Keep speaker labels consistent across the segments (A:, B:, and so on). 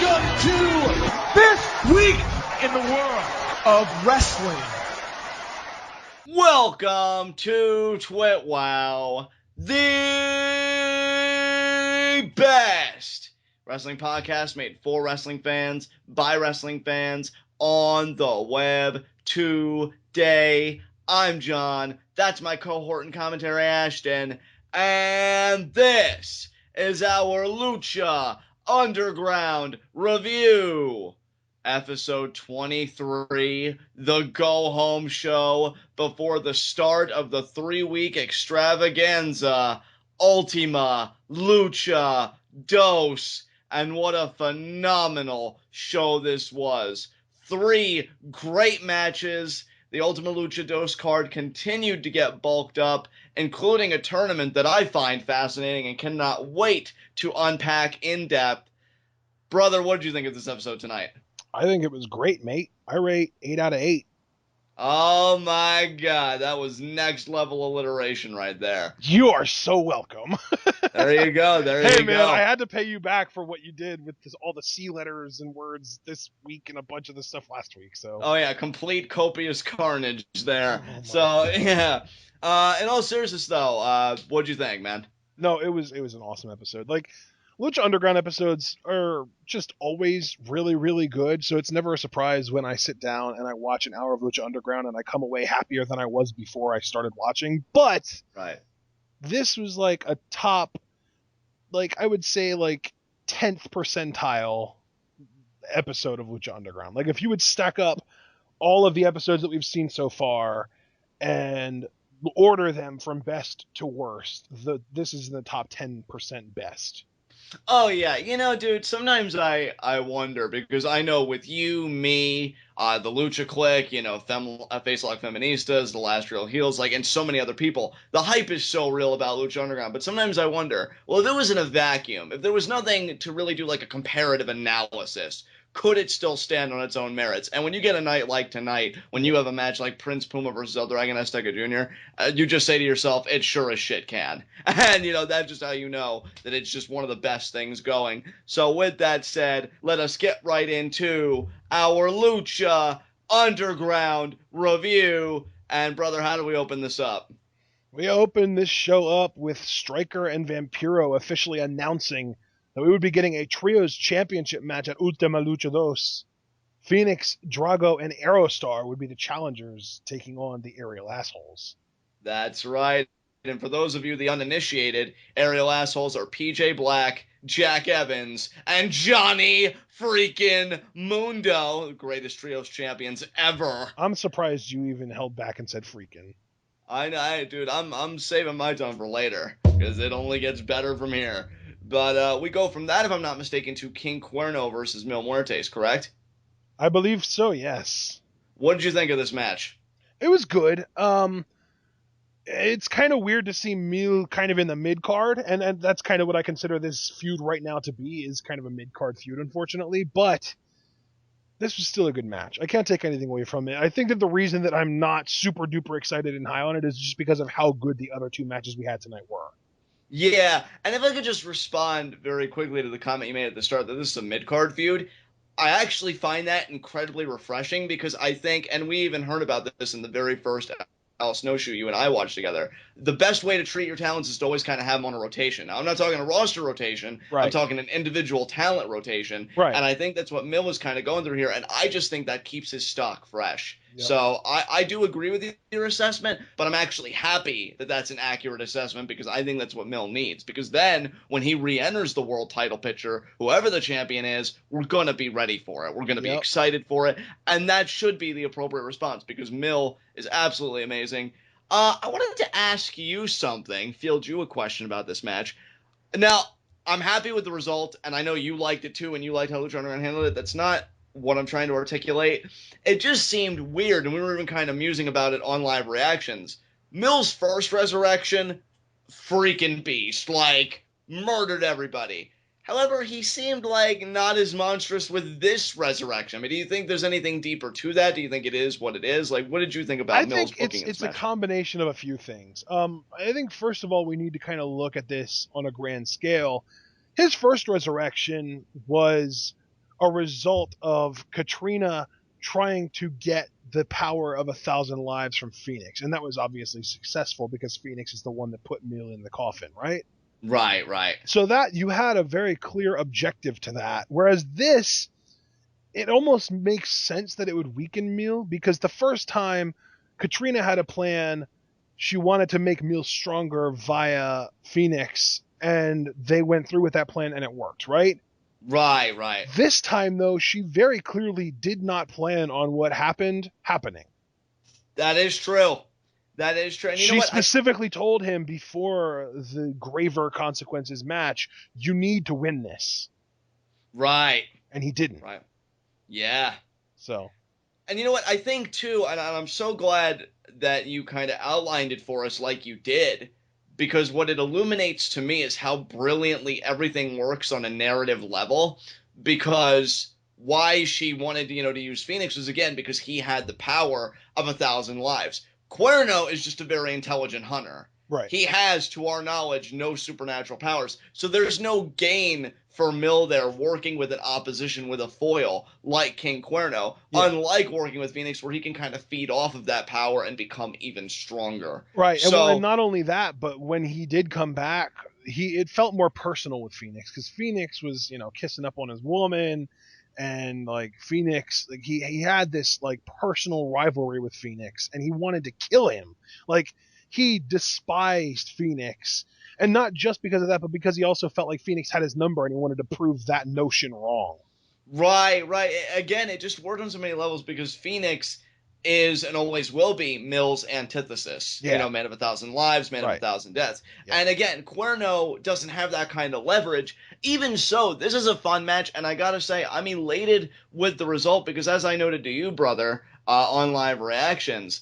A: Welcome to this week in the world of wrestling.
B: Welcome to TWitWoW, the best wrestling podcast made for wrestling fans, by wrestling fans, on the web today. I'm John, that's my cohort and commentary Ashton, and this is our Lucha Underground review. Episode 23, the go-home show before the start of the 3-week extravaganza, Ultima Lucha Dos, and what a phenomenal show this was. 3 great matches. The Ultima Lucha Dos card continued to get bulked up, including a tournament that I find fascinating and cannot wait to unpack in depth. Brother, what did you think of this episode tonight?
C: I think it was great, mate. I rate 8 out of 8.
B: Oh my god, that was next level alliteration right there.
C: You are so welcome.
B: There you go,
C: Hey man, I had to pay you back for what you did with all the C letters and words this week and a bunch of the stuff last week. So.
B: Oh yeah, complete copious carnage there.
C: Oh,
B: so yeah, in all seriousness though, what'd you think, man?
C: No, it was an awesome episode. Like, Lucha Underground episodes are just always really, really good, so it's never a surprise when I sit down and I watch an hour of Lucha Underground and I come away happier than I was before I started watching. But
B: right,
C: this was like a top, like I would say like 10th percentile episode of Lucha Underground. Like if you would stack up all of the episodes that we've seen so far and order them from best to worst, this is in the top 10% best.
B: Oh, yeah. You know, dude, sometimes I wonder, because I know with you, me, the Lucha Clique, you know, Face Lock Feministas, The Last Real Heels, like, and so many other people, the hype is so real about Lucha Underground, but sometimes I wonder, well, if it was in a vacuum, if there was nothing to really do, like, a comparative analysis, could it still stand on its own merits? And when you get a night like tonight, when you have a match like Prince Puma versus El Dragon Azteca Jr., you just say to yourself, it sure as shit can. And, you know, that's just how you know that it's just one of the best things going. So with that said, let us get right into our Lucha Underground review. And, brother, how do we open this up?
C: We open this show up with Striker and Vampiro officially announcing that we would be getting a Trios Championship match at Ultima Lucha Dos. Fenix, Drago, and Aerostar would be the challengers taking on the Aerial Assholes.
B: That's right. And for those of you, the uninitiated, Aerial Assholes are PJ Black, Jack Evans, and Johnny freaking Mundo, the greatest Trios champions ever.
C: I'm surprised you even held back and said freaking.
B: I know, dude, I'm saving my tongue for later, because it only gets better from here. But we go from that, if I'm not mistaken, to King Cuerno versus Muertes, correct?
C: I believe so, yes.
B: What did you think of this match?
C: It was good. It's kind of weird to see Mil kind of in the mid-card, and that's kind of what I consider this feud right now to be, is kind of a mid-card feud, unfortunately. But this was still a good match. I can't take anything away from it. I think that the reason that I'm not super-duper excited and high on it is just because of how good the other 2 matches we had tonight were.
B: Yeah, and if I could just respond very quickly to the comment you made at the start that this is a mid-card feud, I actually find that incredibly refreshing because I think, and we even heard about this in the very first Al Snowshoe you and I watched together, the best way to treat your talents is to always kind of have them on a rotation. Now, I'm not talking a roster rotation. Right. I'm talking an individual talent rotation.
C: Right.
B: And I think that's what Mil is kind of going through here, and I just think that keeps his stock fresh.
C: Yep.
B: So I do agree with your assessment, but I'm actually happy that that's an accurate assessment because I think that's what Mil needs. Because then when he re-enters the world title picture, whoever the champion is, we're going to be ready for it. We're going to be excited for it. And that should be the appropriate response because Mil is absolutely amazing. I wanted to ask you something, field you a question about this match. Now, I'm happy with the result, and I know you liked it too, and you liked how Lucha Underground handled it. That's not what I'm trying to articulate. It just seemed weird, and we were even kind of musing about it on live reactions. Mil's first resurrection, freaking beast, like, murdered everybody. However, he seemed like not as monstrous with this resurrection. I mean, do you think there's anything deeper to that? Do you think it is what it is? Like, what did you think about Mil's booking?
C: I think it's a combination of a few things. I think, first of all, we need to kind of look at this on a grand scale. His first resurrection was a result of Catrina trying to get the power of 1,000 lives from Fenix. And that was obviously successful because Fenix is the one that put Mil in the coffin, right?
B: Right.
C: So that you had a very clear objective to that. Whereas this, it almost makes sense that it would weaken Mil, because the first time Catrina had a plan, she wanted to make Mil stronger via Fenix, and they went through with that plan and it worked, right?
B: Right.
C: This time, though, she very clearly did not plan on what happened happening.
B: That is true. And you know
C: She
B: what?
C: specifically told him before the graver consequences match, you need to win this.
B: Right.
C: And he didn't.
B: Right. Yeah.
C: So.
B: And you know what? I think, too, and I'm so glad that you kind of outlined it for us like you did, because what it illuminates to me is how brilliantly everything works on a narrative level, because why she wanted to use Fenix was, again, because he had the power of 1,000 lives. Cuerno is just a very intelligent hunter.
C: Right.
B: He has, to our knowledge, no supernatural powers. So there's no gain for Mil there working with an opposition with a foil like King Cuerno, unlike working with Fenix, where he can kind of feed off of that power and become even stronger.
C: Right.
B: So,
C: and not only that, but when he did come back, it felt more personal with Fenix, because Fenix was, kissing up on his woman, and like Fenix, like he had this like personal rivalry with Fenix, and he wanted to kill him. Like, he despised Fenix, and not just because of that, but because he also felt like Fenix had his number and he wanted to prove that notion wrong.
B: Right. Again, it just worked on so many levels, because Fenix is and always will be Mil's antithesis.
C: Yeah.
B: Man of 1,000 lives, man of 1,000 deaths.
C: Yeah.
B: And again, Cuerno doesn't have that kind of leverage. Even so, this is a fun match, and I gotta say, I'm elated with the result, because as I noted to you, brother, on live reactions,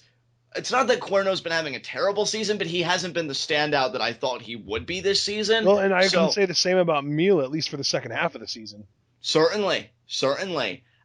B: it's not that Cuerno's been having a terrible season, but he hasn't been the standout that I thought he would be this season.
C: Well, and I can say the same about Mil, at least for the second half of the season.
B: Certainly.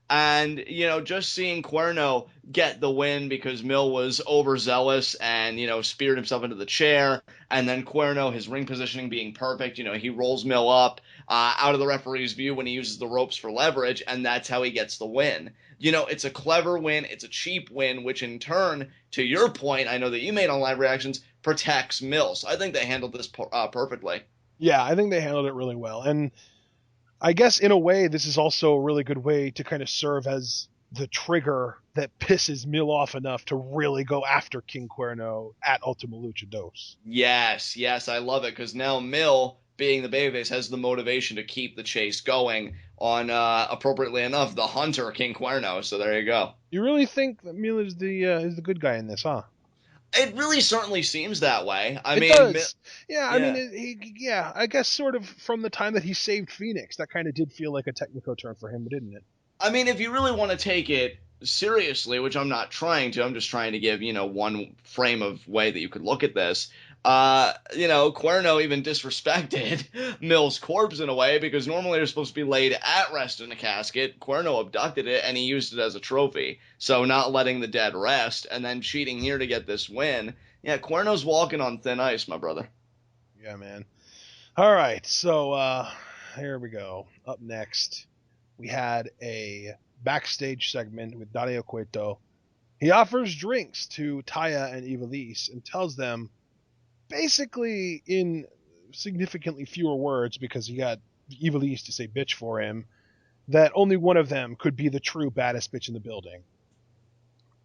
B: And, just seeing Cuerno get the win because Mil was overzealous and, speared himself into the chair, and then Cuerno, his ring positioning being perfect, he rolls Mil up out of the referee's view when he uses the ropes for leverage, and that's how he gets the win. It's a clever win, it's a cheap win, which in turn, to your point, I know that you made on live reactions, protects Mil. So I think they handled this perfectly.
C: Yeah, I think they handled it really well. And I guess in a way, this is also a really good way to kind of serve as the trigger that pisses Mil off enough to really go after King Cuerno at Ultima Lucha 2.
B: Yes, I love it, because now Mil, being the babyface, has the motivation to keep the chase going on, appropriately enough, the hunter King Cuerno. So there you go.
C: You really think that Mil is the good guy in this, huh?
B: It really certainly seems that way. I mean,
C: does. I guess sort of from the time that he saved Fenix, that kind of did feel like a technical turn for him, didn't it?
B: I mean, if you really want to take it seriously, which I'm not trying to, I'm just trying to give, one frame of way that you could look at this. Cuerno even disrespected Mil's corpse in a way, because normally they're supposed to be laid at rest in a casket. Cuerno abducted it, and he used it as a trophy. So not letting the dead rest, and then cheating here to get this win. Yeah, Cuerno's walking on thin ice, my brother.
C: Yeah, man. All right, so here we go. Up next, we had a backstage segment with Dario Cueto. He offers drinks to Taya and Ivelisse and tells them, basically in significantly fewer words, because he got Ivelisse to say bitch for him, that only one of them could be the true baddest bitch in the building.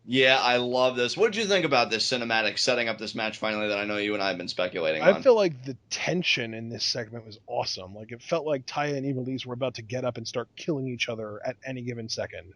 B: Yeah, I love this. What did you think about this cinematic setting up this match finally that I know you and I have been speculating on?
C: I feel like the tension in this segment was awesome. Like, it felt like Taya and Ivelisse were about to get up and start killing each other at any given second.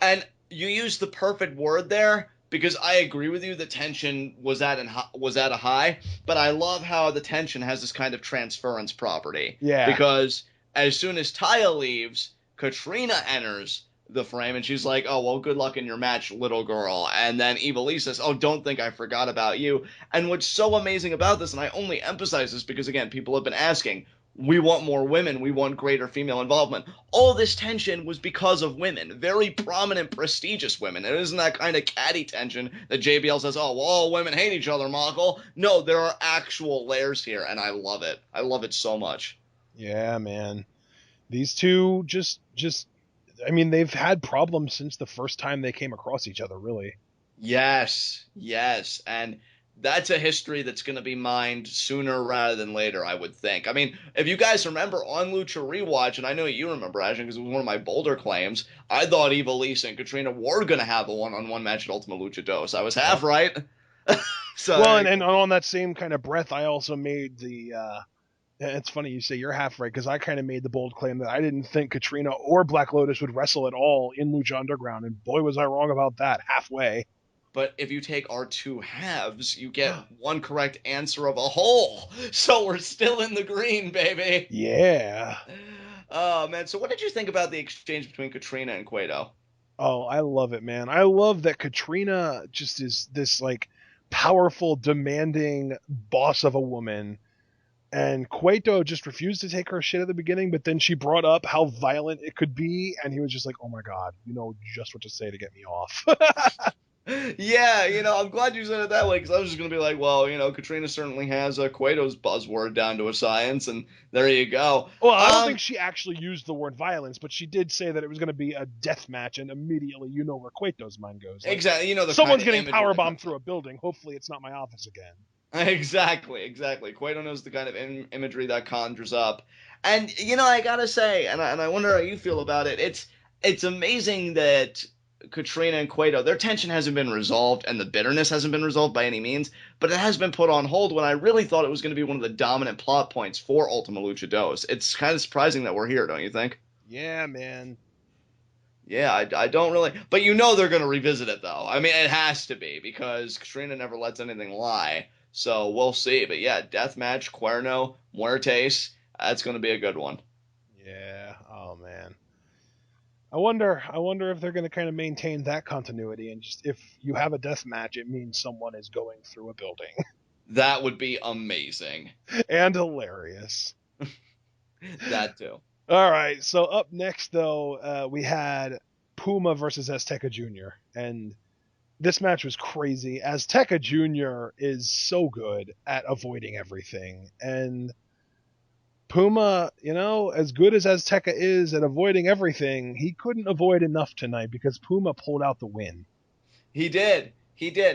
B: And you used the perfect word there, because I agree with you, the tension was at a high, but I love how the tension has this kind of transference property.
C: Yeah.
B: Because as soon as Taya leaves, Catrina enters the frame, and she's like, oh, well, good luck in your match, little girl. And then Ivelisse says, oh, don't think I forgot about you. And what's so amazing about this, and I only emphasize this because, again, people have been asking, we want more women, we want greater female involvement. All this tension was because of women, very prominent, prestigious women. It isn't that kind of catty tension that JBL says, oh, well, all women hate each other, Michael. No, there are actual layers here, and I love it. I love it so much.
C: Yeah, man. These two just I mean, they've had problems since the first time they came across each other, really.
B: Yes, yes, and that's a history that's going to be mined sooner rather than later, I would think. I mean, if you guys remember on Lucha Rewatch, and I know you remember, Ashton, because it was one of my bolder claims, I thought Ivelisse and Catrina were going to have a one-on-one match at Ultima Lucha Dos. I was half right. So,
C: Well, and on that same kind of breath, I also made the. It's funny you say you're half right, because I kind of made the bold claim that I didn't think Catrina or Black Lotus would wrestle at all in Lucha Underground, and boy was I wrong about that halfway.
B: but if you take our two halves, you get one correct answer of a whole. So we're still in the green, baby.
C: Yeah.
B: Oh, man. So what did you think about the exchange between Catrina and Cueto?
C: Oh, I love it, man. I love that Catrina just is this like powerful, demanding boss of a woman. And Cueto just refused to take her shit at the beginning, but then she brought up how violent it could be, and he was just like, "Oh my god, you know just what to say to get me off."
B: Yeah, I'm glad you said it that way, because I was just going to be like, well, Catrina certainly has Cueto's buzzword down to a science, and there you go.
C: Well, I don't think she actually used the word violence, but she did say that it was going to be a death match, and immediately you know where Cueto's mind goes. Like,
B: exactly. The
C: someone's
B: kind of
C: getting
B: imagery
C: powerbombed through a building. Hopefully, it's not my office again.
B: Exactly. Cueto knows the kind of imagery that conjures up. And, I gotta say, and I wonder how you feel about it, it's amazing that Katrina and Cueto, their tension hasn't been resolved and the bitterness hasn't been resolved by any means, but it has been put on hold when I really thought it was going to be one of the dominant plot points for Ultima Lucha Dos. It's kind of surprising that we're here, don't you think?
C: Yeah, man.
B: Yeah, I don't really, but they're going to revisit it though. I mean, it has to be, because Katrina never lets anything lie. So we'll see. But yeah, Deathmatch, Cuerno, Muertes, that's going to be a good one.
C: Yeah. Oh man. I wonder if they're going to kind of maintain that continuity, and just if you have a death match, it means someone is going through a building.
B: That would be amazing.
C: And hilarious.
B: That too.
C: All right. So up next, though, we had Puma versus Azteca Jr. And this match was crazy. Azteca Jr. is so good at avoiding everything. And Puma, as good as Azteca is at avoiding everything, he couldn't avoid enough tonight because Puma pulled out the win.
B: He did.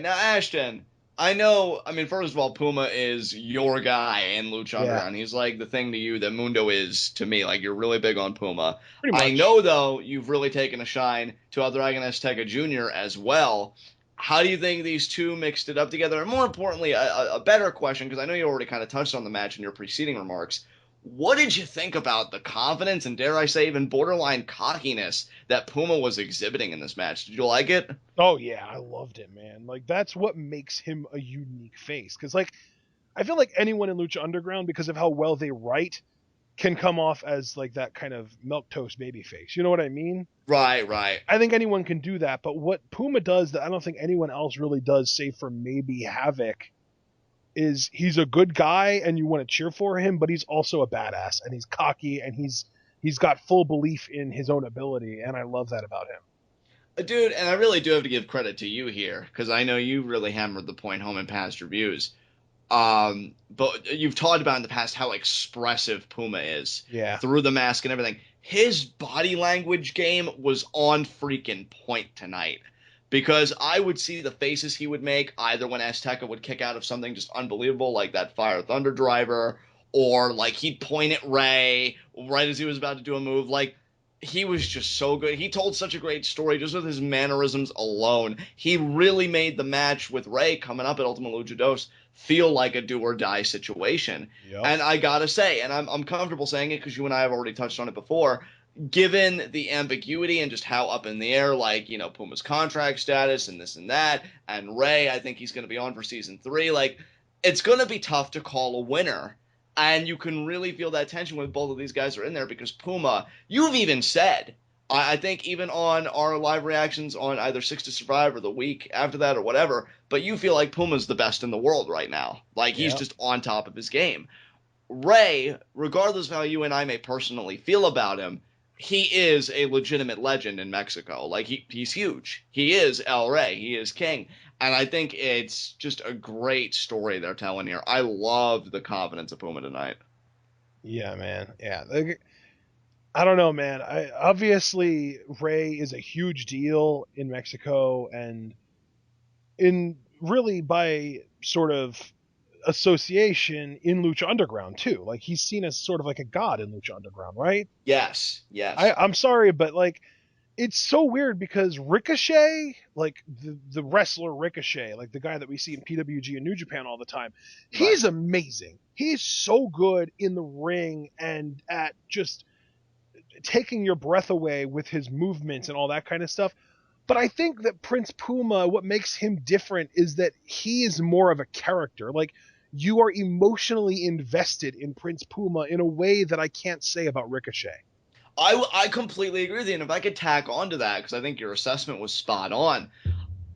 B: Now, Ashton, I know, first of all, Puma is your guy in Lucha Underground. He's like the thing to you that Mundo is to me. Like, you're really big on Puma.
C: Pretty much.
B: I know, though, you've really taken a shine to El Dragon Azteca Jr. as well. How do you think these two mixed it up together? And more importantly, a better question, because I know you already kind of touched on the match in your preceding remarks. What did you think about the confidence and, dare I say, even borderline cockiness that Puma was exhibiting in this match? Did you like it?
C: Oh, yeah, I loved it, man. Like, that's what makes him a unique face. Because, like, I feel like anyone in Lucha Underground, because of how well they write, can come off as, like, that kind of milquetoast baby face. You know what I mean?
B: Right.
C: I think anyone can do that. But what Puma does that I don't think anyone else really does, save for maybe Havoc, is he's a good guy and you want to cheer for him, but he's also a badass and he's cocky and he's got full belief in his own ability, and I love that about him.
B: Dude, and I really do have to give credit to you here, because I know you really hammered the point home in past reviews. But you've talked about in the past how expressive Puma is.
C: Yeah.
B: Through the mask and everything. His body language game was on freaking point tonight. Because I would see the faces he would make either when Azteca would kick out of something just unbelievable, like that Fire Thunder Driver, or like he'd point at Ray right as he was about to do a move. Like, he was just so good. He told such a great story just with his mannerisms alone. He really made the match with Ray coming up at Ultima Lucha Dos feel like a do-or-die situation.
C: Yep.
B: And I gotta say, and I'm comfortable saying it because you and I have already touched on it before, given the ambiguity and just how up in the air, like, Puma's contract status and this and that, and Ray, I think he's going to be on for season 3, like, it's going to be tough to call a winner. And you can really feel that tension when both of these guys are in there, because Puma, you've even said, I think even on our live reactions on either 6 to Survive or the week after that or whatever, but you feel like Puma's the best in the world right now. Like, he's just on top of his game. Ray, regardless of how you and I may personally feel about him, he is a legitimate legend in Mexico. Like, he's huge. He is El Rey. He is king. And I think it's just a great story they're telling here. I love the confidence of Puma tonight.
C: Yeah, man. Yeah. Like, I don't know, man. Obviously Rey is a huge deal in Mexico and in really by sort of association in Lucha Underground too. Like he's seen as sort of like a god in Lucha Underground, right?
B: Yes, yes.
C: I'm sorry, but like it's so weird because Ricochet, like the wrestler Ricochet, like the guy that we see in PWG and New Japan all the time,
B: Right.
C: he's amazing. He's so good in the ring and at just taking your breath away with his movements and all that kind of stuff. But I think that Prince Puma, what makes him different is that he is more of a character. Like you are emotionally invested in Prince Puma in a way that I can't say about Ricochet.
B: I completely agree with you, and if I could tack onto that, because I think your assessment was spot on.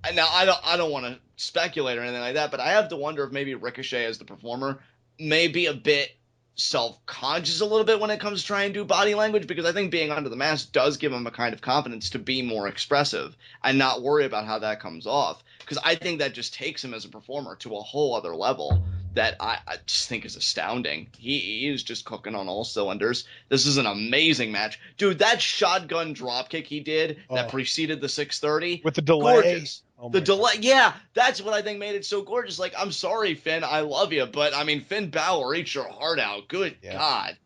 B: And now I don't want to speculate or anything like that, but I have to wonder if maybe Ricochet as the performer may be a bit self-conscious a little bit when it comes to trying to do body language, because I think being under the mask does give him a kind of confidence to be more expressive and not worry about how that comes off, because I think that just takes him as a performer to a whole other level that I just think is astounding. He is just cooking on all cylinders. This is an amazing match. Dude, that shotgun dropkick he did that preceded the 630,
C: with the delay.
B: gorgeous. The delay, yeah, that's what I think made it so gorgeous. Like, I'm sorry, Finn, I love you, but I mean, Finn Balor, eat your heart out. Good God.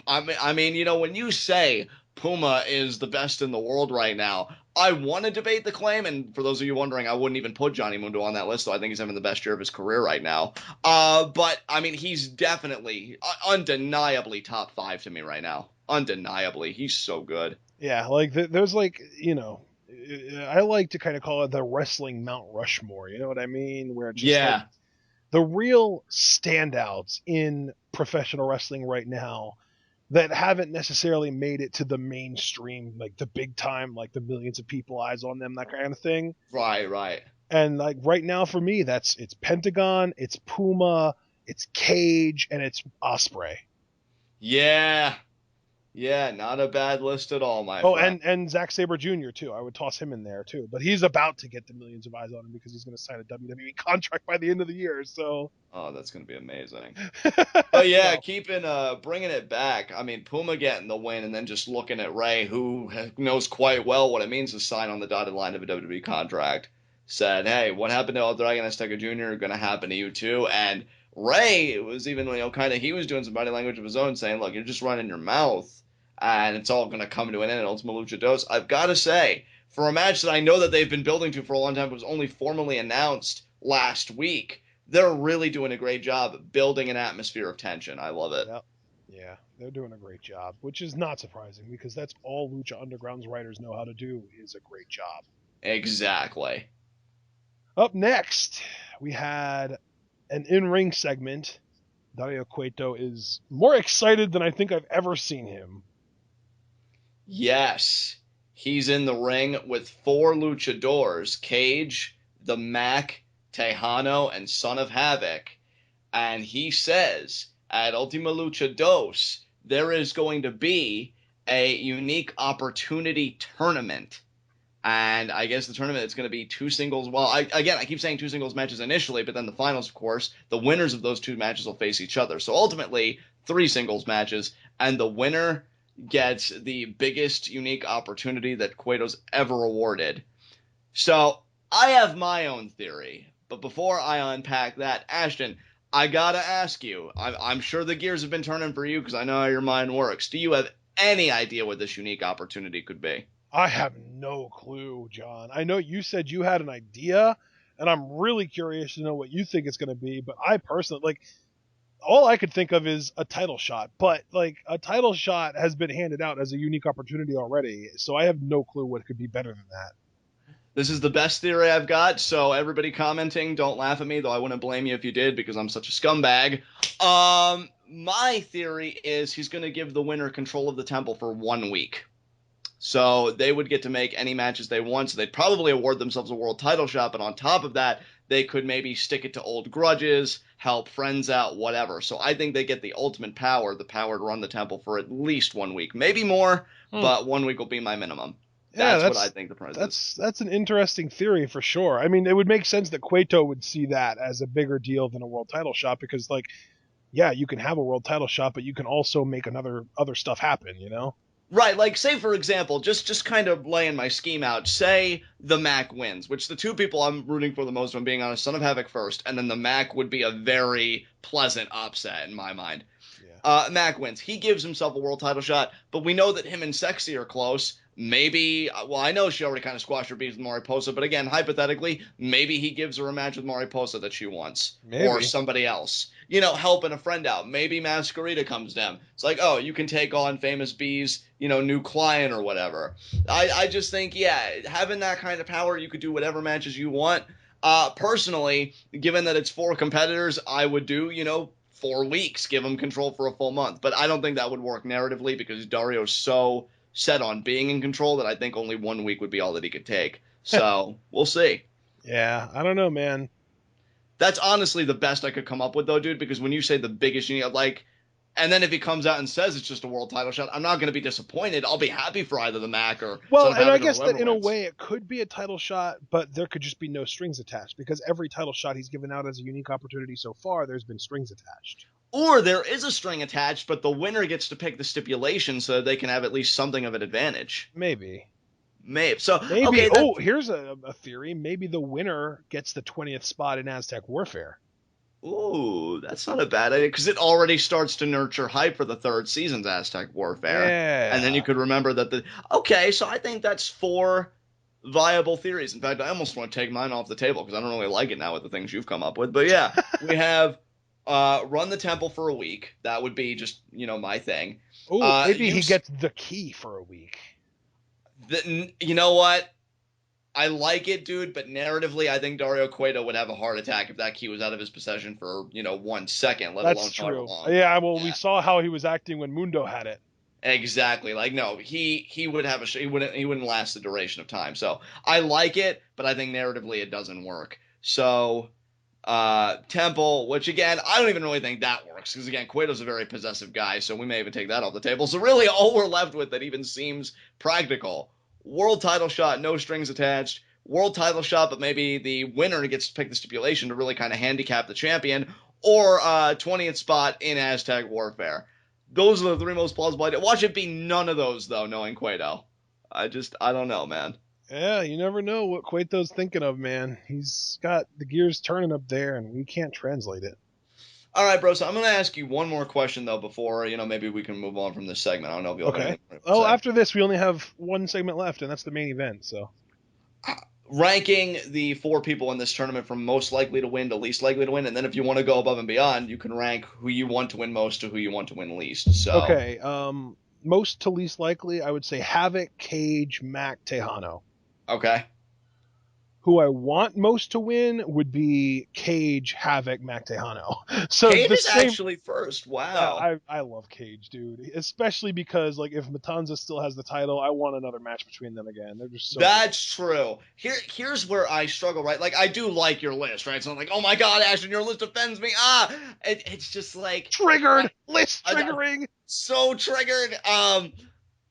B: I mean, you know, when you say Puma is the best in the world right now, I want to debate the claim, and for those of you wondering, I wouldn't even put Johnny Mundo on that list, though I think he's having the best year of his career right now. But, I mean, he's definitely, undeniably top 5 to me right now. Undeniably. He's so good.
C: Yeah, like, there's like, you know, I like to kind of call it the wrestling Mount Rushmore, you know what I mean? Where it's just like the real standouts in professional wrestling right now that haven't necessarily made it to the mainstream, like the big time, like the millions of people eyes on them, that kind of thing.
B: Right.
C: And like right now for me, it's Pentagon, it's Puma, it's Cage, and it's Osprey.
B: Yeah, not a bad list at all, my friend.
C: And Zack Sabre Jr. too. I would toss him in there too. But he's about to get the millions of eyes on him because he's going to sign a WWE contract by the end of the year. So.
B: Oh, that's going to be amazing. But yeah, bringing it back. I mean, Puma getting the win and then just looking at Rey, who knows quite well what it means to sign on the dotted line of a WWE contract, said, hey, what happened to El Dragon Azteca Jr. going to happen to you too? And Rey was even, you know, kind of, he was doing some body language of his own saying, look, you're just running your mouth and it's all going to come to an end in Ultima Lucha Dos. I've got to say, for a match that I know that they've been building to for a long time, but was only formally announced last week, they're really doing a great job building an atmosphere of tension. I love it.
C: Yep. Yeah, they're doing a great job, which is not surprising because that's all Lucha Underground's writers know how to do is a great job.
B: Exactly.
C: Up next, we had an in-ring segment. Dario Cueto is more excited than I think I've ever seen him.
B: Yes. He's in the ring with 4 luchadors, Cage, the Mac, Tejano, and Son of Havoc. And he says, at Ultima Lucha Dos, there is going to be a unique opportunity tournament. And I guess the tournament is going to be 2 singles. Well, I keep saying 2 singles matches initially, but then the finals, of course, the winners of those 2 matches will face each other. So ultimately, 3 singles matches, and the winner gets the biggest unique opportunity that Cueto's ever awarded. So I have my own theory, but before I unpack that, Ashton, I gotta ask you, I'm sure the gears have been turning for you because I know how your mind works. Do you have any idea what this unique opportunity could be?
C: I have no clue, John. I know you said you had an idea, and I'm really curious to know what you think it's going to be, but I personally, like, all I could think of is a title shot, but, like, a title shot has been handed out as a unique opportunity already, so I have no clue what could be better than that.
B: This is the best theory I've got, so everybody commenting, don't laugh at me, though I wouldn't blame you if you did because I'm such a scumbag. My theory is he's going to give the winner control of the temple for 1 week. So they would get to make any matches they want, so they'd probably award themselves a world title shot, but on top of that, they could maybe stick it to old grudges, help friends out, whatever. So I think they get the ultimate power, the power to run the temple for at least 1 week. Maybe more, but 1 week will be my minimum. That's what I think the prize is.
C: That's an interesting theory for sure. I mean, it would make sense that Cueto would see that as a bigger deal than a world title shot because, like, yeah, you can have a world title shot, but you can also make other stuff happen, you know?
B: Right, like, say, for example, just kind of laying my scheme out, say the Mac wins, which the two people I'm rooting for the most, if I'm being honest, Son of Havoc first, and then the Mac would be a very pleasant upset in my mind.
C: Yeah.
B: Mac wins. He gives himself a world title shot, but we know that him and Sexy are close. Maybe, well, I know she already kind of squashed her beef with Mariposa, but again, hypothetically, maybe he gives her a match with Mariposa that she wants.
C: Maybe.
B: Or somebody else. You know, helping a friend out. Maybe Masquerita comes down. It's like, oh, you can take on Famous B's, new client or whatever. I just think, yeah, having that kind of power, you could do whatever matches you want. Personally, given that it's 4 competitors, I would do, 4 weeks, give him control for a full month. But I don't think that would work narratively because Dario's so set on being in control that I think only 1 week would be all that he could take. So we'll see.
C: Yeah, I don't know, man.
B: That's honestly the best I could come up with, though, dude, because when you say the biggest, and then if he comes out and says it's just a world title shot, I'm not going to be disappointed. I'll be happy for either the Mac or
C: well,
B: Son of
C: and I
B: Havoc or
C: guess that
B: whoever
C: in a
B: wins.
C: way it could be a title shot, but there could just be no strings attached because every title shot he's given out as a unique opportunity so far, there's been strings attached.
B: Or there is a string attached, but the winner gets to pick the stipulation so they can have at least something of an advantage.
C: Maybe.
B: So,
C: Maybe.
B: okay,
C: Oh, here's a theory. Maybe the winner gets the 20th spot in Aztec Warfare.
B: Ooh, that's not a bad idea, because it already starts to nurture hype for the 3rd season's Aztec Warfare.
C: Yeah.
B: And then you could remember that okay, so I think that's 4 viable theories. In fact, I almost want to take mine off the table, because I don't really like it now with the things you've come up with. But yeah, we have run the temple for a week. That would be just, my thing.
C: Oh, maybe he gets the key for a week.
B: You know what? I like it, dude, but narratively, I think Dario Cueto would have a heart attack if that key was out of his possession for, 1 second, let alone however long.
C: Yeah, well, we saw how he was acting when Mundo had it.
B: Exactly. Like, no, he would have he wouldn't last the duration of time. So I like it, but I think narratively it doesn't work. So Temple, which again, I don't even really think that works, because again, Cueto's a very possessive guy, so we may even take that off the table. So really all we're left with that even seems practical: world title shot, no strings attached. World title shot, but maybe the winner gets to pick the stipulation to really kind of handicap the champion, or 20th spot in Aztec Warfare. Those are the 3 most plausible ideas. Watch it be none of those, though, knowing Cueto. I don't know, man.
C: Yeah, you never know what Cueto's thinking of, man. He's got the gears turning up there, and we can't translate it.
B: All right, bro, so I'm going to ask you one more question, though, before, maybe we can move on from this segment. I don't know if you'll have anything to say.
C: After this, we only have 1 segment left, and that's the main event, so.
B: Ranking the 4 people in this tournament from most likely to win to least likely to win, and then if you want to go above and beyond, you can rank who you want to win most to who you want to win least. So
C: okay, most to least likely, I would say Havoc, Cage, Mac, Tejano.
B: Okay.
C: Who I want most to win would be Cage, Havoc, Mac, Tejano. So
B: Cage is actually first. Wow.
C: I love Cage, dude. Especially because, like, if Matanza still has the title, I want another match between them again. They're just so
B: That's true. Here's where I struggle, right? Like, I do like your list, right? So I'm like, oh my god, Ashton, your list offends me. It's just like...
C: Triggered! List triggering!
B: So triggered.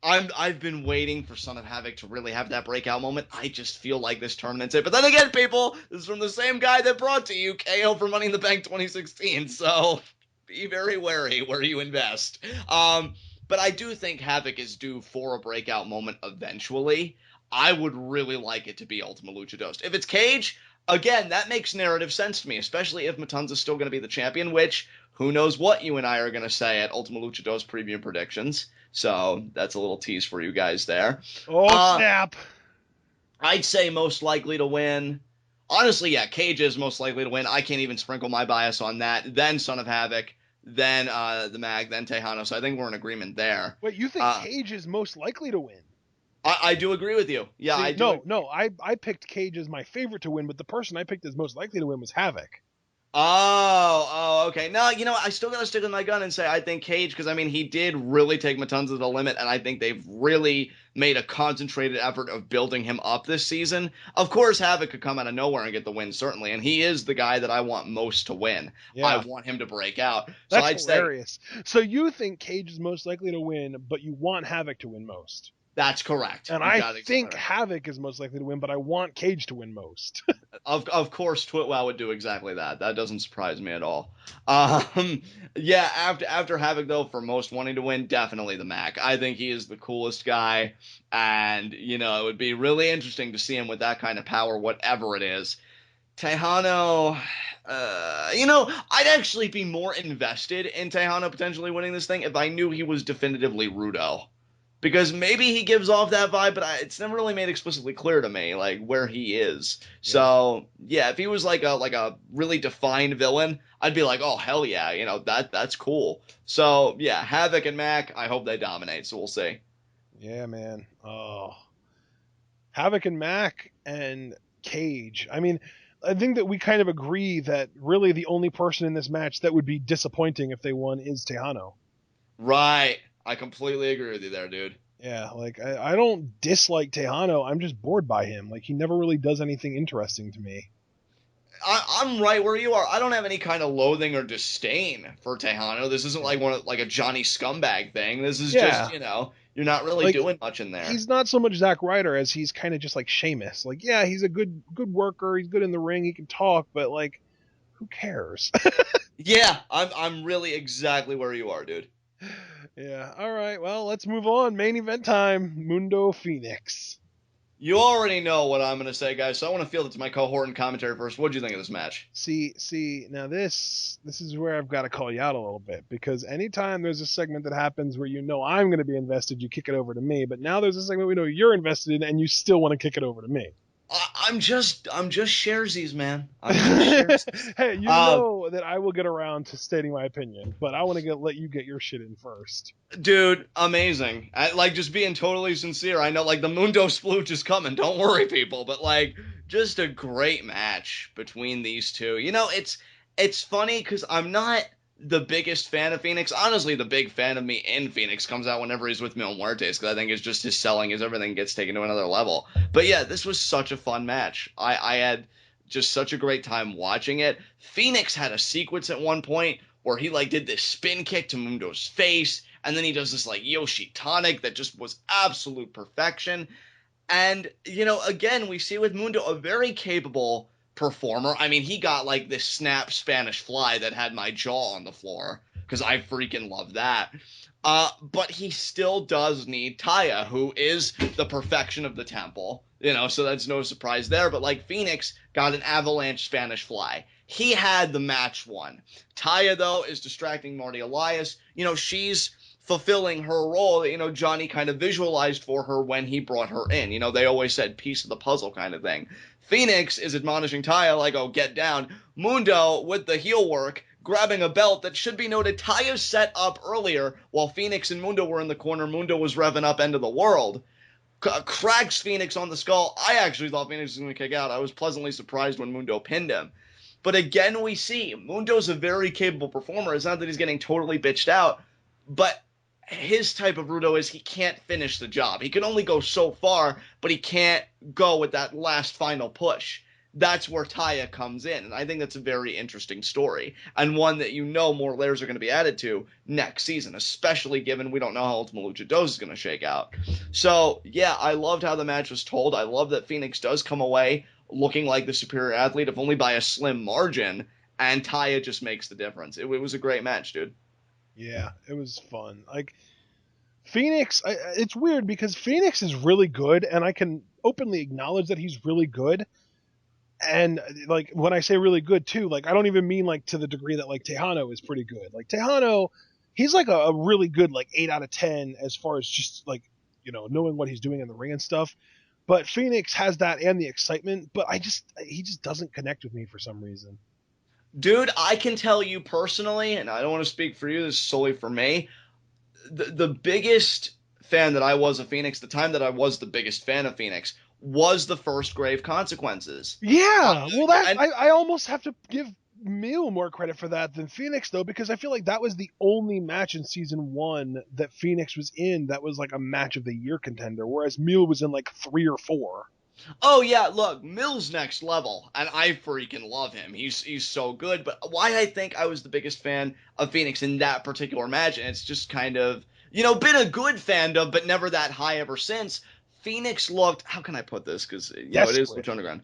B: I've been waiting for Son of Havoc to really have that breakout moment. I just feel like this tournament's it. But then again, people, this is from the same guy that brought to you KO for Money in the Bank 2016. So be very wary where you invest. But I do think Havoc is due for a breakout moment eventually. I would really like it to be Ultima Luchados. If it's Cage, again, that makes narrative sense to me, especially if Matanza's still going to be the champion, which who knows what you and I are going to say at Ultima Luchados preview predictions. So that's a little tease for you guys there.
C: Oh, snap.
B: I'd say most likely to win. Honestly, yeah, Cage is most likely to win. I can't even sprinkle my bias on that. Then Son of Havoc, then the Mag, then Tejano. So I think we're in agreement there.
C: Wait, you think Cage is most likely to win?
B: I do agree with you. Yeah,
C: See,
B: I do.
C: No, I picked Cage as my favorite to win, but the person I picked as most likely to win was Havoc.
B: Oh, okay. No, I still got to stick with my gun and say I think Cage, because, I mean, he did really take Matanza to the limit, and I think they've really made a concentrated effort of building him up this season. Of course, Havoc could come out of nowhere and get the win, certainly, and he is the guy that I want most to win. Yeah. I want him to break out. So
C: That's hilarious. So you think Cage is most likely to win, but you want Havoc to win most.
B: That's correct.
C: And I think Havoc is most likely to win, but I want Cage to win most.
B: Of course, TWitWoW would do exactly that. That doesn't surprise me at all. Yeah, after Havoc though, for most wanting to win, definitely the Mac. I think he is the coolest guy, and it would be really interesting to see him with that kind of power, whatever it is. Tejano, I'd actually be more invested in Tejano potentially winning this thing if I knew he was definitively Rudo. Because maybe he gives off that vibe, but it's never really made explicitly clear to me, like, where he is. Yeah. So, yeah, if he was like a really defined villain, I'd be like, oh, hell yeah, that's cool. So, yeah, Havoc and Mac, I hope they dominate, so we'll see.
C: Yeah, man. Oh. Havoc and Mac and Cage. I mean, I think that we kind of agree that really the only person in this match that would be disappointing if they won is Tejano.
B: Right. I completely agree with you there, dude.
C: Yeah, like, I don't dislike Tejano. I'm just bored by him. Like, he never really does anything interesting to me.
B: I'm right where you are. I don't have any kind of loathing or disdain for Tejano. This isn't like a Johnny Scumbag thing. This is just, you're not really doing much in there.
C: He's not so much Zack Ryder as he's kind of just like Sheamus. Like, yeah, he's a good worker. He's good in the ring. He can talk, but like, who cares?
B: Yeah, I'm really exactly where you are, dude.
C: Yeah. All right. Well, let's move on. Main event time. Mundo Fenix.
B: You already know what I'm going to say, guys, so I want to field it to my cohort and commentary first. What do you think of this match?
C: See, now this is where I've got to call you out a little bit, because anytime there's a segment that happens where I'm going to be invested, you kick it over to me, but now there's a segment we know you're invested in and you still want to kick it over to me.
B: I'm just sharesies, man. I'm just sharesies.
C: Hey, you know that I will get around to stating my opinion, but I want to let you get your shit in first.
B: Dude, amazing. Just being totally sincere. I know, the Mundo splooch is coming. Don't worry, people. But, just a great match between these two. It's funny because I'm not the biggest fan of Fenix. Honestly, the big fan of me in Fenix comes out whenever he's with Muertes, because I think it's just his selling, his everything gets taken to another level. But yeah, this was such a fun match. I had just such a great time watching it. Fenix had a sequence at one point where he did this spin kick to Mundo's face, and then he does this Yoshi tonic that just was absolute perfection. And again, we see with Mundo a very capable performer. I mean, he got this snap Spanish fly that had my jaw on the floor, because I freaking love that. But he still does need Taya, who is the perfection of the temple, so that's no surprise there. But Fenix got an avalanche Spanish fly. He had the match won. Taya, though, is distracting Marty Elias. She's fulfilling her role that, Johnny kind of visualized for her when he brought her in. They always said piece of the puzzle kind of thing. Fenix is admonishing Taya, oh, get down. Mundo, with the heel work, grabbing a belt that should be noted Taya set up earlier while Fenix and Mundo were in the corner. Mundo was revving up End of the World. Cracks Fenix on the skull. I actually thought Fenix was going to kick out. I was pleasantly surprised when Mundo pinned him. But again, we see Mundo's a very capable performer. It's not that he's getting totally bitched out, but his type of Rudo is he can't finish the job. He can only go so far, but he can't go with that last final push. That's where Taya comes in, and I think that's a very interesting story, and one that more layers are going to be added to next season, especially given we don't know how Ultimate Lucha 2 is going to shake out. So, yeah, I loved how the match was told. I love that Fenix does come away looking like the superior athlete, if only by a slim margin, and Taya just makes the difference. It was a great match, dude.
C: Yeah, it was fun. Fenix, it's weird because Fenix is really good, and I can openly acknowledge that he's really good. And when I say really good too, I don't even mean to the degree that Tejano is pretty good. Tejano, he's a really good 8 out of 10 as far as just knowing what he's doing in the ring and stuff. But Fenix has that and the excitement, but he just doesn't connect with me for some reason.
B: Dude, I can tell you personally, and I don't want to speak for you, this is solely for me, the biggest fan that I was of Fenix, the time that I was the biggest fan of Fenix, was the first Grave Consequences.
C: Yeah, well, I almost have to give Mil more credit for that than Fenix, though, because I feel like that was the only match in Season 1 that Fenix was in that was a match of the year contender, whereas Mil was in 3 or 4.
B: Oh, yeah, look, Mil's next level, and I freaking love him. He's so good, but why I think I was the biggest fan of Fenix in that particular match, and it's just kind of, been a good fandom, but never that high ever since. Phoenix looked, how can I put this? Because, it is Lucha Underground.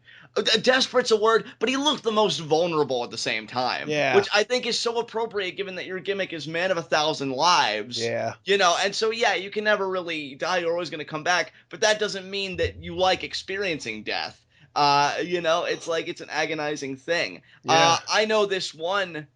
B: Desperate's a word, but he looked the most vulnerable at the same time.
C: Yeah.
B: Which I think is so appropriate given that your gimmick is Man of 1,000 Lives.
C: Yeah.
B: And so, you can never really die. You're always going to come back. But that doesn't mean that you like experiencing death. It's like it's an agonizing thing.
C: Yeah.
B: I know this one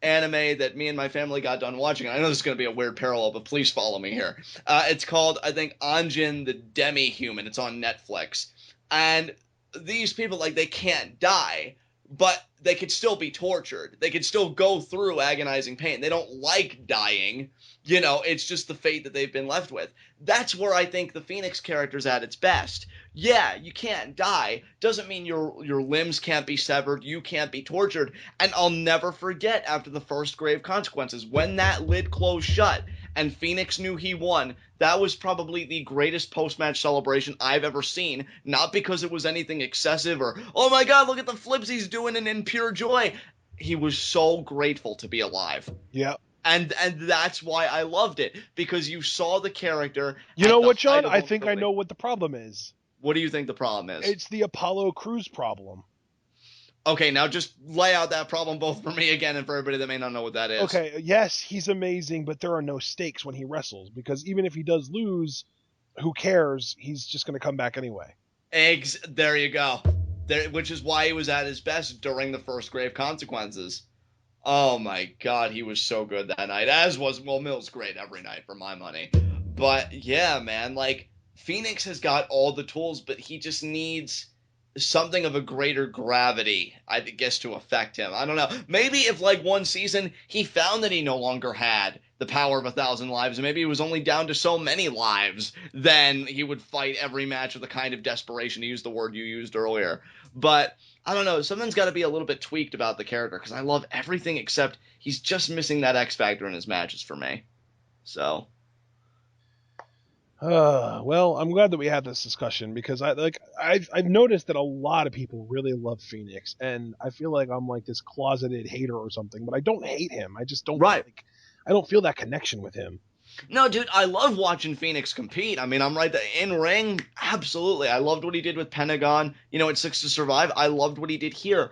B: anime that me and my family got done watching. I know this is going to be a weird parallel, but please follow me here. It's called, I think, Anjin the Demi-Human. It's on Netflix. And these people, like, they can't die, but they could still be tortured. They could still go through agonizing pain. They don't like dying. It's just the fate that they've been left with. That's where I think the Phoenix character's at its best. Yeah, you can't die. Doesn't mean your limbs can't be severed. You can't be tortured. And I'll never forget after the first Grave Consequences, when that lid closed shut and Phoenix knew he won, that was probably the greatest post-match celebration I've ever seen. Not because it was anything excessive or, oh my god, look at the flips he's doing and in pure joy. He was so grateful to be alive.
C: Yeah.
B: And that's why I loved it, because you saw the character.
C: You know what, John? I think I know what the problem is.
B: What do you think the problem is?
C: It's the Apollo Crews problem.
B: Okay, now just lay out that problem both for me again and for everybody that may not know what that is.
C: Okay, yes, he's amazing, but there are no stakes when he wrestles, because even if he does lose, who cares? He's just going to come back anyway.
B: There you go. Which is why he was at his best during the first Grave Consequences. Oh my god, he was so good that night. Mill's great every night for my money. But yeah, man, like, Phoenix has got all the tools, but he just needs something of a greater gravity, I guess, to affect him. I don't know. Maybe if, like, one season he found that he no longer had the power of 1,000 lives, and maybe he was only down to so many lives, then he would fight every match with a kind of desperation, to use the word you used earlier. But I don't know, something's got to be a little bit tweaked about the character, because I love everything except he's just missing that X factor in his matches for me. So
C: well, I'm glad that we had this discussion, because I've noticed that a lot of people really love Phoenix, and I feel like I'm like this closeted hater or something, but I don't hate him. I just don't I don't feel that connection with him.
B: No, dude, I love watching Phoenix compete. I mean, I'm right there. In ring, absolutely. I loved what he did with Pentagon, at 6 to Survive. I loved what he did here.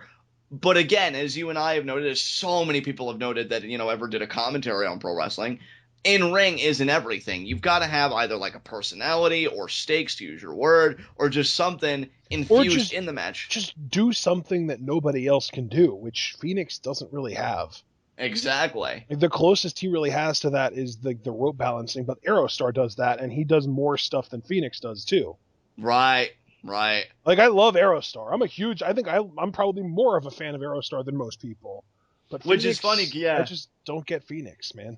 B: But again, as you and I have noted, as so many people have noted that, ever did a commentary on pro wrestling, in ring isn't everything. You've got to have either like a personality or stakes, to use your word, or just something infused in the match.
C: Just do something that nobody else can do, which Phoenix doesn't really have.
B: Exactly.
C: The closest he really has to that is the rope balancing, but Aerostar does that, and he does more stuff than Phoenix does too.
B: Right.
C: Like, I love Aerostar. I'm probably more of a fan of Aerostar than most people. But
B: Which is funny, yeah.
C: I just don't get Phoenix, man.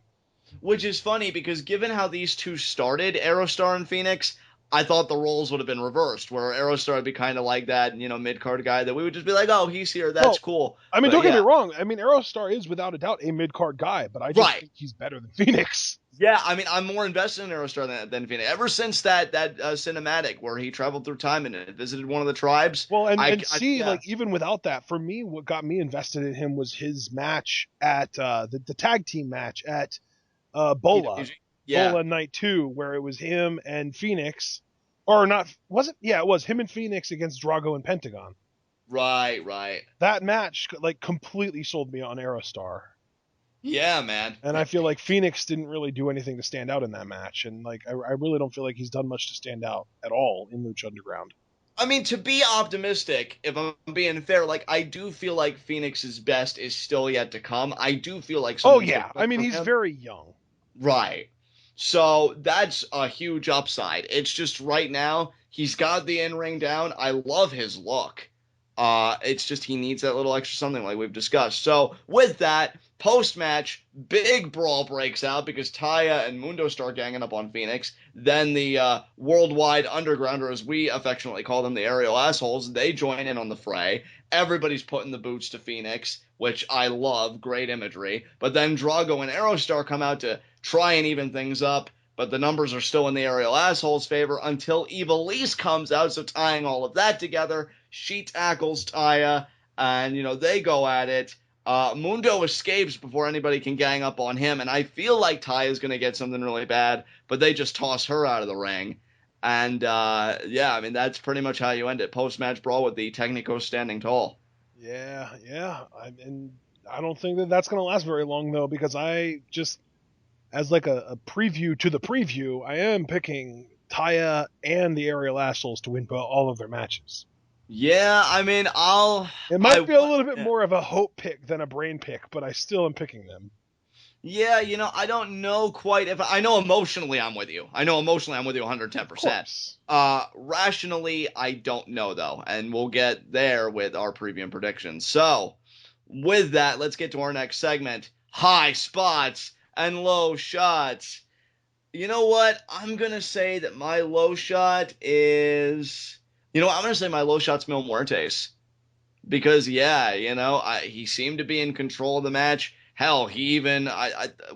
B: Which is funny, because given how these two started, Aerostar and Phoenix, I thought the roles would have been reversed, where Aerostar would be kind of like that, mid-card guy that we would just be like, oh, he's here, that's cool.
C: I mean, don't get me wrong. I mean, Aerostar is without a doubt a mid-card guy, but I just think he's better than Phoenix.
B: Yeah, I mean, I'm more invested in Aerostar than Phoenix. Ever since that cinematic where he traveled through time and visited one of the tribes.
C: Well, like, even without that, for me, what got me invested in him was his match at the tag team match at Bola. Bola Night 2, where it was him and Phoenix. Or not, was it? Yeah, it was him and Phoenix against Drago and Pentagon.
B: Right.
C: That match, like, completely sold me on Aerostar.
B: Yeah, man.
C: And I feel like Phoenix didn't really do anything to stand out in that match. And, like, I really don't feel like he's done much to stand out at all in Lucha Underground.
B: I mean, to be optimistic, if I'm being fair, like, I do feel like Phoenix's best is still yet to come. I do feel like...
C: Oh, yeah. I mean, he's very young.
B: Right. So that's a huge upside. It's just right now, he's got the in-ring down. I love his look. It's just he needs that little extra something like we've discussed. So with that, post-match, big brawl breaks out because Taya and Mundo start ganging up on Phoenix. Then the Worldwide Underground, or as we affectionately call them, the Aerial Assholes, they join in on the fray. Everybody's putting the boots to Phoenix, which I love. Great imagery. But then Drago and Aerostar come out to try and even things up, but the numbers are still in the Aerial Assholes' favor until Ivelisse comes out. So tying all of that together, she tackles Taya, and, they go at it. Mundo escapes before anybody can gang up on him, and I feel like Taya's going to get something really bad, but they just toss her out of the ring. And yeah, I mean that's pretty much how you end it. Post-match brawl with the Technico standing tall.
C: Yeah. And I don't think that that's going to last very long though, because I just, as like a preview to the preview, I am picking Taya and the Aerial Assholes to win all of their matches.
B: Yeah, I mean
C: It might be a little bit more of a hope pick than a brain pick, but I still am picking them.
B: Yeah, I don't know quite if I know emotionally I'm with you. I know emotionally I'm with you 110%. Rationally, I don't know though, and we'll get there with our preview and predictions. So, with that, let's get to our next segment: high spots and low shots. You know what? I'm gonna say that my low shot is. I'm gonna say my low shot's Mil Muertes. Because yeah, he seemed to be in control of the match. Hell, he even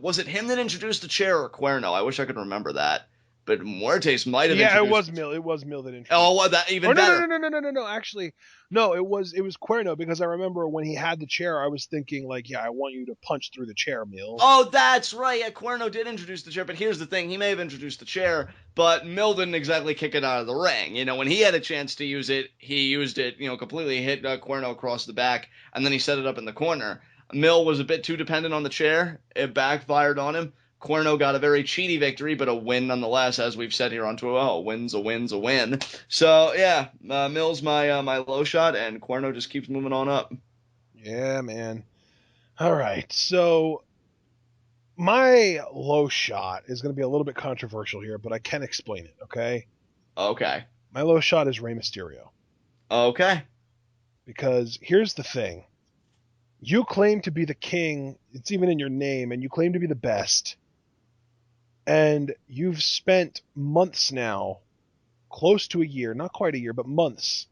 B: was it him that introduced the chair or Cuerno? I wish I could remember that. But Muertes might have
C: Yeah,
B: introduced.
C: It was Mil that introduced.
B: Oh, well, that even better.
C: No. Actually, no. It was Cuerno, because I remember when he had the chair, I was thinking like, yeah, I want you to punch through the chair, Mil.
B: Oh, that's right. Yeah, Cuerno did introduce the chair, but here's the thing: he may have introduced the chair, but Mil didn't exactly kick it out of the ring. When he had a chance to use it, he used it. Completely hit Cuerno across the back, and then he set it up in the corner. Mil was a bit too dependent on the chair. It backfired on him. Cuerno got a very cheaty victory, but a win nonetheless, as we've said here on TWitWoW. A win's a win. So, yeah, Mil's my low shot, and Cuerno just keeps moving on up.
C: Yeah, man. All right, so my low shot is going to be a little bit controversial here, but I can explain it, okay?
B: Okay.
C: My low shot is Rey Mysterio.
B: Okay.
C: Because here's the thing. You claim to be the king, it's even in your name, and you claim to be the best. And you've spent months now, close to a year, not quite a year, but months,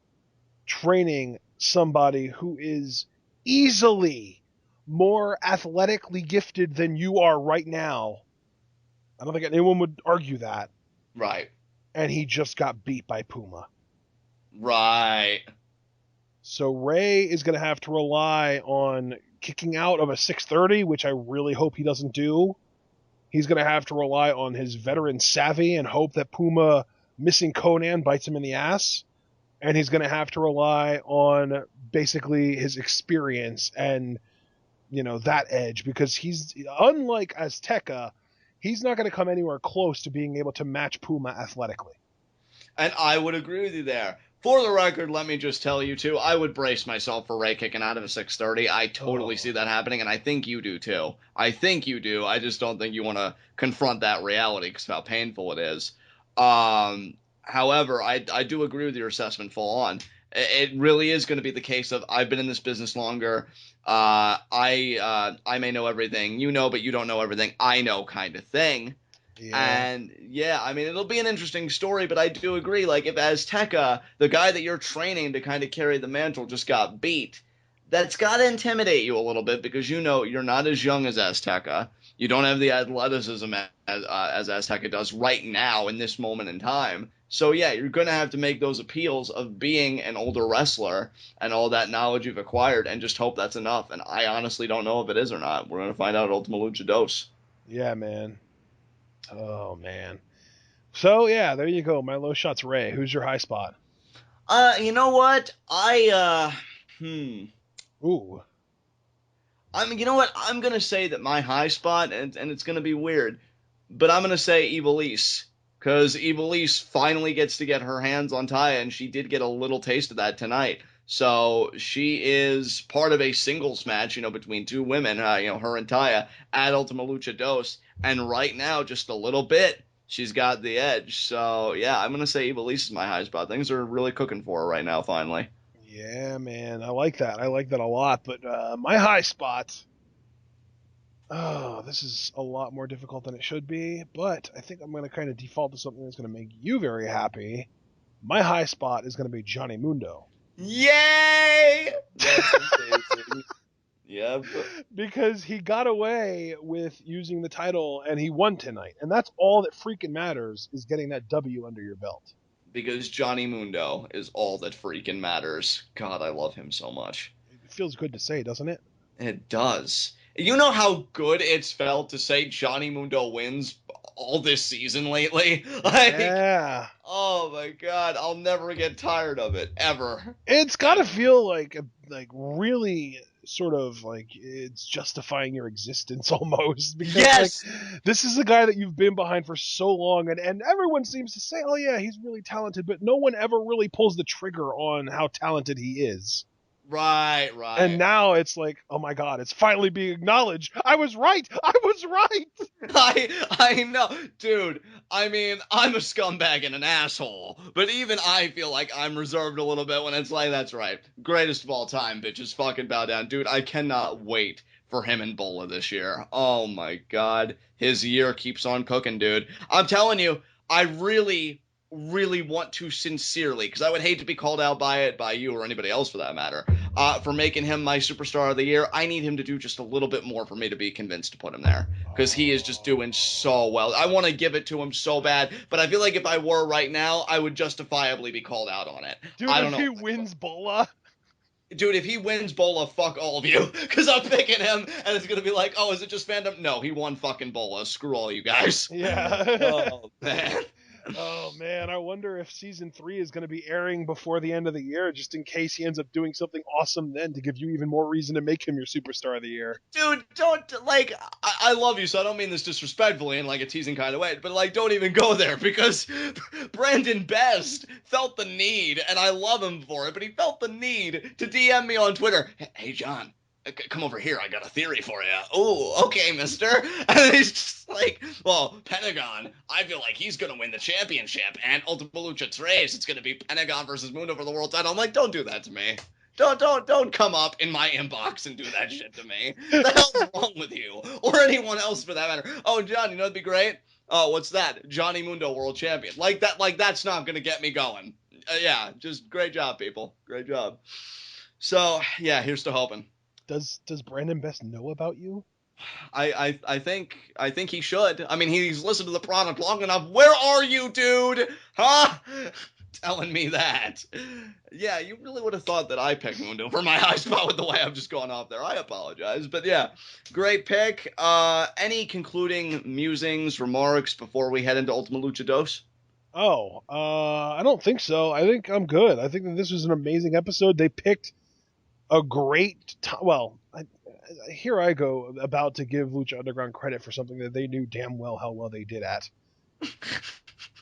C: training somebody who is easily more athletically gifted than you are right now. I don't think anyone would argue that.
B: Right.
C: And he just got beat by Puma.
B: Right.
C: So Rey is going to have to rely on kicking out of a 630, which I really hope he doesn't do. He's going to have to rely on his veteran savvy and hope that Puma missing Conan bites him in the ass. And he's going to have to rely on basically his experience and, that edge, because he's, unlike Azteca, he's not going to come anywhere close to being able to match Puma athletically.
B: And I would agree with you there. For the record, let me just tell you, too, I would brace myself for Rey kicking out of a 630. I totally see that happening, and I think you do, too. I think you do. I just don't think you want to confront that reality because of how painful it is. However, I do agree with your assessment full on. It really is going to be the case of I've been in this business longer. I may know everything you know, but you don't know everything I know kind of thing. Yeah. And yeah, I mean, it'll be an interesting story, but I do agree. Like, if Azteca, the guy that you're training to kind of carry the mantle, just got beat, that's got to intimidate you a little bit because you're not as young as Azteca. You don't have the athleticism as Azteca does right now in this moment in time. So yeah, you're going to have to make those appeals of being an older wrestler and all that knowledge you've acquired and just hope that's enough. And I honestly don't know if it is or not. We're going to find out at Ultima Lucha Dos.
C: Yeah, man. Oh, man. So, yeah, there you go. My low shot's Rey. Who's your high spot?
B: You know what?
C: Ooh.
B: You know what? I'm going to say that my high spot, and it's going to be weird, but I'm going to say Ivelisse. Because Ivelisse finally gets to get her hands on Taya, and she did get a little taste of that tonight. So she is part of a singles match, between two women, her and Taya, at Ultima Lucha Dos. And right now, just a little bit, she's got the edge. So, yeah, I'm going to say Ivelisse is my high spot. Things are really cooking for her right now, finally.
C: Yeah, man. I like that. I like that a lot. But my high spot... Oh, this is a lot more difficult than it should be. But I think I'm going to kind of default to something that's going to make you very happy. My high spot is going to be Johnny Mundo.
B: Yay! That's amazing. Yep.
C: Because he got away with using the title and he won tonight. And that's all that freaking matters, is getting that W under your belt.
B: Because Johnny Mundo is all that freaking matters. God, I love him so much.
C: It feels good to say, doesn't it?
B: It does. You know how good it's felt to say Johnny Mundo wins all this season lately? Like,
C: Yeah.
B: oh my god, I'll never get tired of it, ever.
C: It's got to feel like really sort of like it's justifying your existence almost, because
B: Yes!
C: this is a guy that you've been behind for so long, and everyone seems to say, oh yeah, he's really talented, but no one ever really pulls the trigger on how talented he is.
B: Right.
C: And now it's like, oh my god, it's finally being acknowledged. I was right.
B: I know. Dude, I mean, I'm a scumbag and an asshole, but even I feel like I'm reserved a little bit when it's like, that's right. Greatest of all time, bitches, fucking bow down. Dude, I cannot wait for him and Bola this year. Oh my god. His year keeps on cooking, dude. I'm telling you, I really, really want to sincerely, because I would hate to be called out by you or anybody else for that matter, for making him my superstar of the year. I need him to do just a little bit more for me to be convinced to put him there, because he is just doing so well. I want to give it to him so bad, but I feel like if I were right now, I would justifiably be called out on it.
C: Dude,
B: I don't
C: if
B: know.
C: he wins Bola.
B: Dude, if he wins Bola, fuck all of you, because I'm picking him, and it's going to be like, oh, is it just fandom? No, he won fucking Bola. Screw all you guys.
C: Yeah.
B: Oh, man.
C: Oh man, I wonder if season 3 is going to be airing before the end of the year, just in case he ends up doing something awesome then to give you even more reason to make him your superstar of the year.
B: Dude, don't, like, I love you, so I don't mean this disrespectfully in, like, a teasing kind of way, but, like, don't even go there, because Brandon Best felt the need, and I love him for it, but he felt the need to DM me on Twitter, hey, John, come over here, I got a theory for you. Oh, okay, mister. And he's just like, well, Pentagon, I feel like he's going to win the championship, and Ultima Lucha 3, it's going to be Pentagon versus Mundo for the world title. I'm like, don't do that to me. Don't come up in my inbox and do that shit to me. What the hell's wrong with you? Or anyone else for that matter. Oh, John, you know what'd be great? Oh, what's that? Johnny Mundo world champion. Like that's not going to get me going. Yeah, just great job, people. Great job. So, yeah, here's to hoping.
C: Does Brandon Best know about you?
B: I think he should. I mean, he's listened to the product long enough. Where are you, dude? Huh? Telling me that. Yeah, you really would have thought that I picked Mundo for my high spot with the way I'm just going off there. I apologize. But yeah, great pick. Any concluding musings, remarks before we head into Ultima Lucha Dos?
C: Oh, I don't think so. I think I'm good. I think that this was an amazing episode. They picked a great well, here I go about to give Lucha Underground credit for something that they knew damn well how well they did at.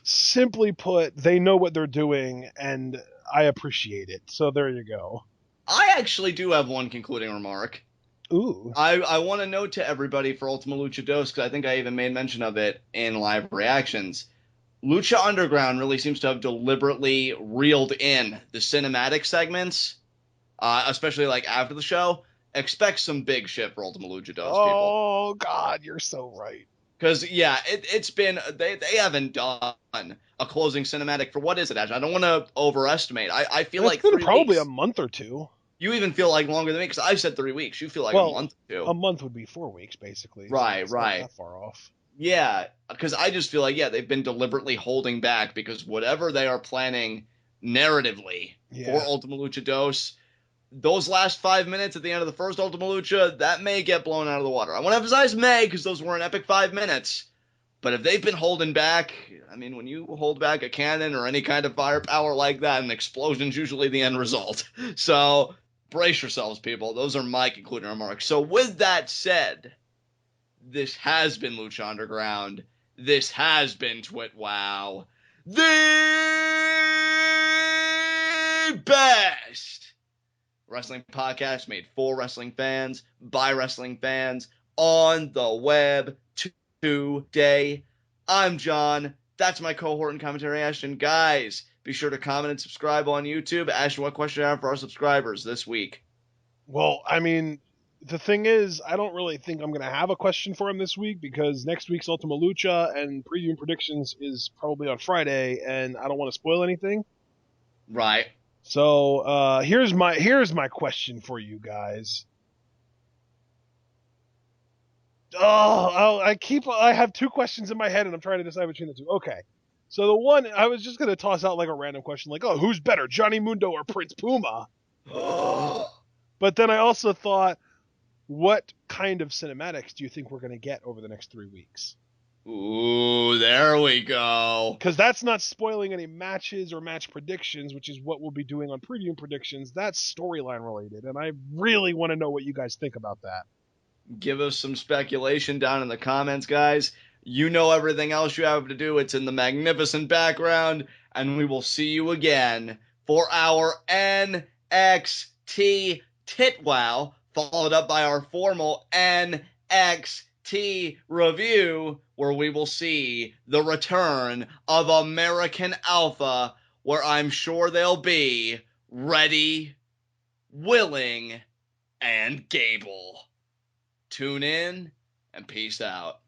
C: Simply put, they know what they're doing, and I appreciate it. So there you go.
B: I actually do have one concluding remark.
C: Ooh.
B: I want to note to everybody for Ultima Lucha Dos, because I think I even made mention of it in live reactions. Lucha Underground really seems to have deliberately reeled in the cinematic segments, especially like after the show. Expect some big shit for Ultima Lucha Dos, people.
C: Oh, God, you're so right.
B: Because, yeah, it's been, they haven't done a closing cinematic for, what is it, Ash? I don't want to overestimate. I feel like 3 weeks.
C: Probably a month or two.
B: You even feel like longer than me, because I said 3 weeks. You feel like a month or two.
C: A month would be 4 weeks, basically.
B: Right,
C: so
B: right.
C: Not that far off.
B: Yeah, because I just feel like, yeah, they've been deliberately holding back, because whatever they are planning narratively for Ultima Lucha Dos, those last 5 minutes at the end of the first Ultima Lucha, that may get blown out of the water. I want to emphasize may, because those were an epic 5 minutes. But if they've been holding back, I mean, when you hold back a cannon or any kind of firepower like that, an explosion's usually the end result. So brace yourselves, people. Those are my concluding remarks. So with that said, this has been Lucha Underground. This has been TWitWoW. The best wrestling podcast made for wrestling fans, by wrestling fans, on the web today. I'm John. That's my cohort and commentary, Ashton. Guys, be sure to comment and subscribe on YouTube. Ashton, what question do you have for our subscribers this week?
C: Well, I mean, the thing is, I don't really think I'm going to have a question for him this week, because next week's Ultima Lucha and preview and predictions is probably on Friday, and I don't want to spoil anything.
B: Right.
C: So here's my question for you guys. I have two questions in my head, and I'm trying to decide between the two. Okay. So the one, I was just going to toss out like a random question, like, oh, who's better, Johnny Mundo or Prince Puma? But then I also thought, what kind of cinematics do you think we're going to get over the next 3 weeks?
B: Ooh, there we go.
C: Because that's not spoiling any matches or match predictions, which is what we'll be doing on Preview Predictions. That's storyline related, and I really want to know what you guys think about that.
B: Give us some speculation down in the comments, guys. You know everything else you have to do. It's in the magnificent background, and we will see you again for our NXT TWitWoW, followed up by our formal NXT review, where we will see the return of American Alpha, where I'm sure they'll be ready, willing, and Gable. Tune in and peace out.